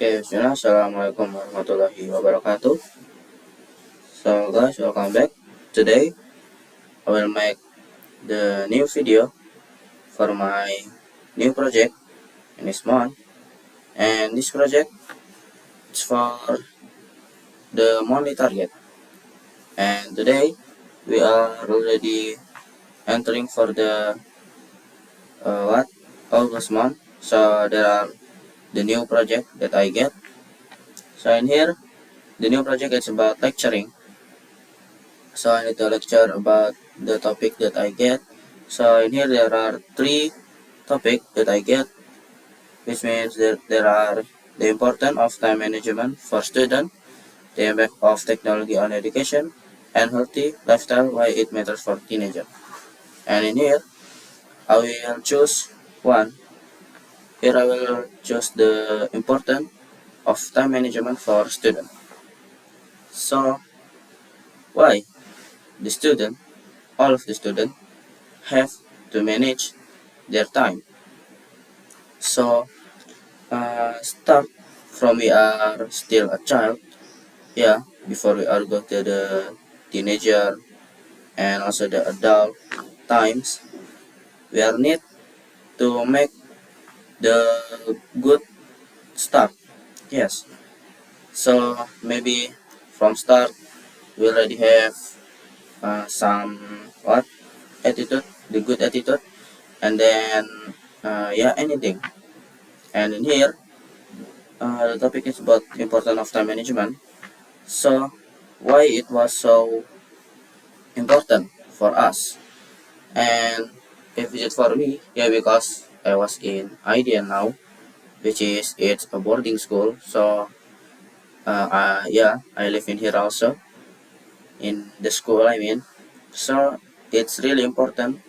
Okay, bismillah. Assalamualaikum warahmatullahi wabarakatuh. So guys, welcome back. Today I will make the new video for my new project in this month, and this project is for the monthly target. And today we are already entering for the August month. So there are the new project that I get. So in here, the new project is about lecturing. So I need to lecture about the topic that I get. So in here there are three topics that I get, which means that there are the importance of time management for students, the impact of technology on education, and healthy lifestyle, why it matters for teenagers. And in here I will choose one. Here I will choose the importance of time management for students. So why the student, all of the students have to manage their time. So start from we are still a child, yeah, before we are go to the teenager and also the adult times, we are need to make the good start. Yes, so maybe from start we already have some what attitude, the good attitude, and then yeah, anything. And in here the topic is about importance of time management. So why it was so important for us, and if it's for me, yeah, because I was in IDN now, which is it's a boarding school. So yeah, I live in here also in the school, I mean. So it's really important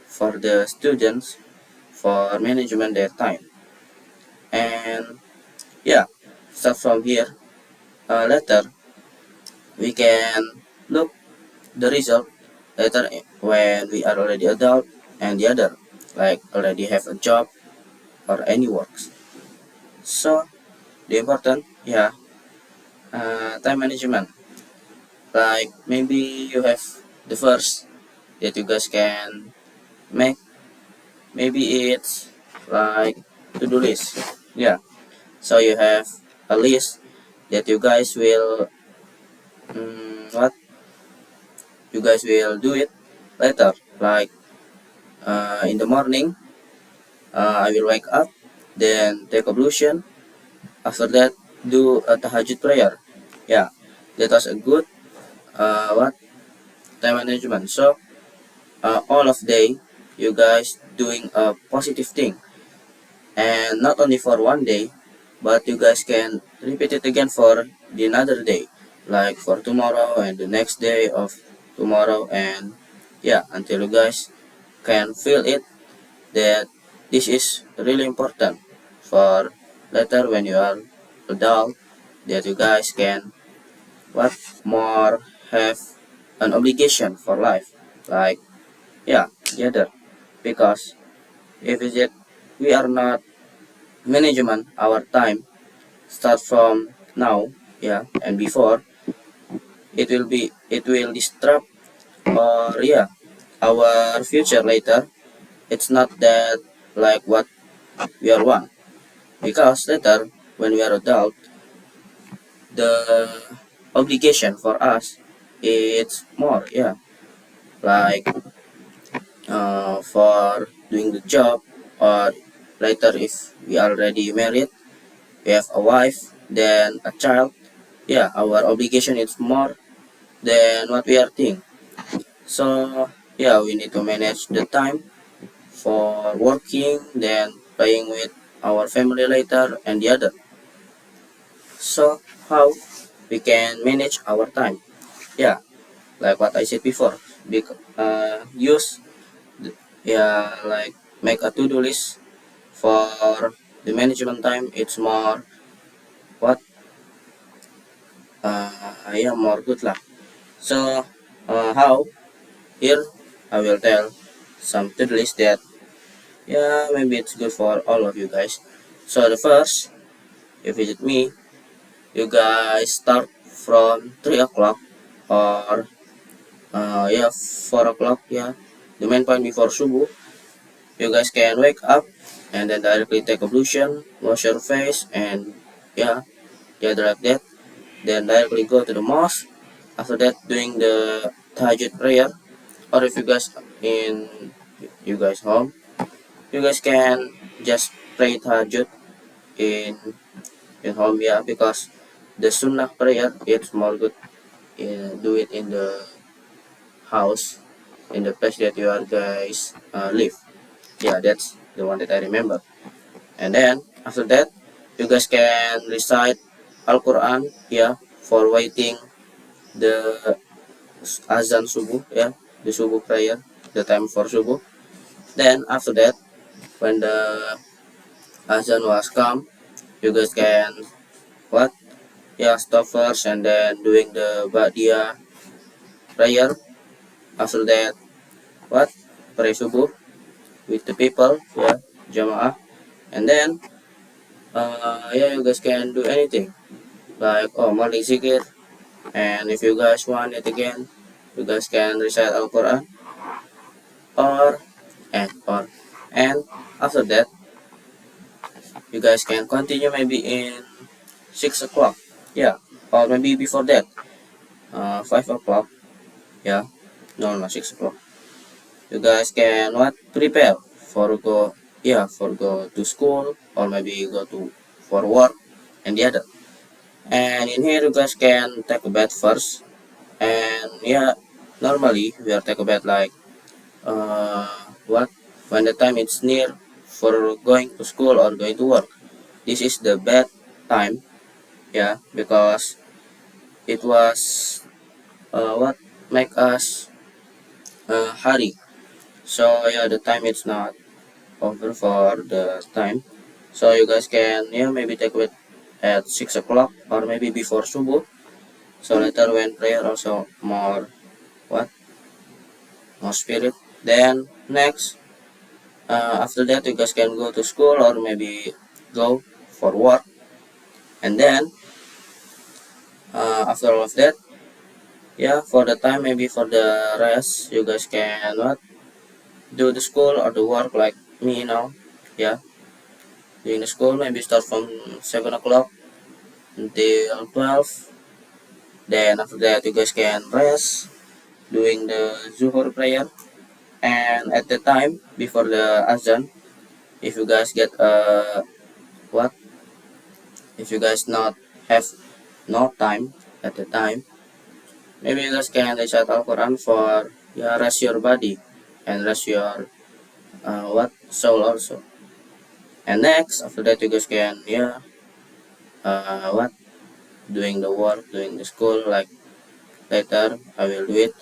for the students for management their time. And yeah, start from here. Later we can look the result later when we are already adult, and the other like already have a job or any works. So the important, yeah, time management, like maybe you have the first that you guys can make, maybe it's like to-do list, yeah. So you have a list that you guys will what you guys will do it later, like in the morning I will wake up, then take ablution. After that, do a tahajud prayer. Yeah, that was a good what time management. So all of day, you guys doing a positive thing, and not only for one day, but you guys can repeat it again for the another day, like for tomorrow and the next day of tomorrow, and yeah, until you guys can feel it that this is really important for later when you are adult, that you guys can what more have an obligation for life, like yeah, together, because if it is we are not management our time start from now, yeah, and before, it will disrupt or yeah, our future later. It's not that like what we are want, because later when we are adult, the obligation for us it's more, yeah, like for doing the job, or later if we already married, we have a wife, then a child, yeah, our obligation is more than what we are think. So yeah, we need to manage the time for working, then playing with our family later, and the other. So how we can manage our time? Yeah, like what I said before, use yeah, like make a to-do list for the management time. It's more what yeah, more good lah. So how here I will tell some to-do list that yeah, maybe it's good for all of you guys. So the first, you visit me, you guys start from 3 o'clock or yeah, 4 o'clock. Yeah, the main point before subuh, you guys can wake up and then directly take ablution, wash your face, and yeah, like that. Then directly go to the mosque. After that, doing the tahajjud prayer. Or if you guys in you guys home, you guys can just pray tahajjud in home, yeah, because the sunnah prayer it's more good do it in the house, in the place that you are guys live. Yeah, that's the one that I remember. And then after that, you guys can recite Al-Quran, yeah, for waiting the azan subuh, yeah, the subuh prayer, the time for subuh. Then after that, when the azan was come, you guys can what? Yeah, stop first and then doing the Ba'diyah prayer. After that, what? Pray subuh with the people, yeah, jamaah. And then, yeah, you guys can do anything like morning zikir. And if you guys want it again, you guys can recite Al-Quran or and after that, you guys can continue maybe in 6 o'clock, yeah, or maybe before that, 5 o'clock, yeah, no, not 6 o'clock. You guys can what prepare for go, yeah, for go to school or maybe go to for work and the other. And in here you guys can take a bath first. And yeah, normally we are take a bath like uh, what when the time it's near for going to school or going to work. This is the bad time, yeah, because it was what make us hurry. So yeah, the time it's not over for the time. So you guys can yeah maybe take it at 6 o'clock or maybe before subuh. So later when prayer also more what more spirit. Then next after that you guys can go to school or maybe go for work. And then after all of that, yeah, for the time maybe for the rest you guys can what do the school or the work like me now, yeah, doing the school maybe start from 7 o'clock until 12. Then after that you guys can rest doing the zuhur prayer. And at the time before the azan, if you guys get what if you guys not have no time at the time, maybe you guys can recite Al-Quran for yeah rest your body and rest your what soul also. And next after that you guys can yeah what doing the work, doing the school like later I will do it.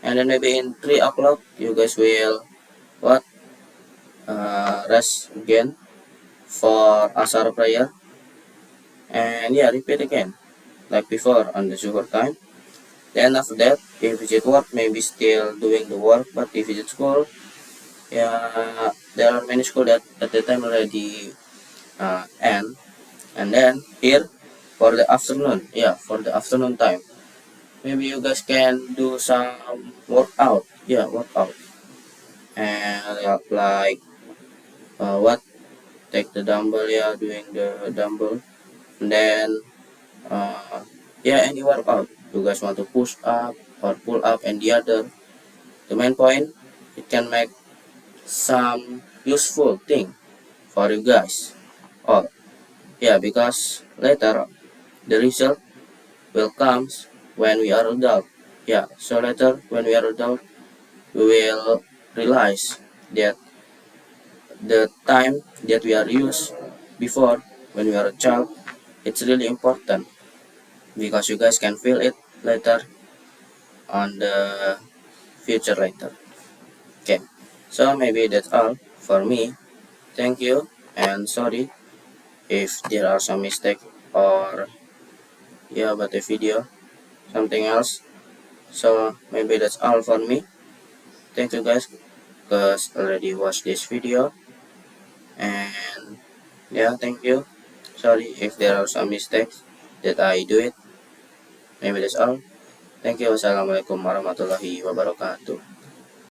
And then maybe in 3 o'clock you guys will what rest again for asar prayer. And yeah, repeat again like before on the zuhur time. Then after that, if it's at work, maybe still doing the work. But if it's at school, yeah, there are many school that at the time already end. And then here for the afternoon, yeah, for the afternoon time, maybe you guys can do some workout, yeah, workout, and like what take the dumbbell, yeah, doing the dumbbell, and then yeah, any workout you guys want to push up or pull up and the other. The main point, it can make some useful thing for you guys. Oh, yeah, because later the result will comes when we are adult. Yeah, so later when we are adult, we will realize that the time that we are used before when we are a child, it's really important because you guys can feel it later on the future later. Okay, so maybe that's all for me. Thank you and sorry if there are some mistake or yeah about the video something else. So maybe that's all for me. Thank you guys because already watched this video and yeah, thank you. Sorry if there are some mistakes that I do it. Maybe that's all. Thank you. Wassalamualaikum warahmatullahi wabarakatuh.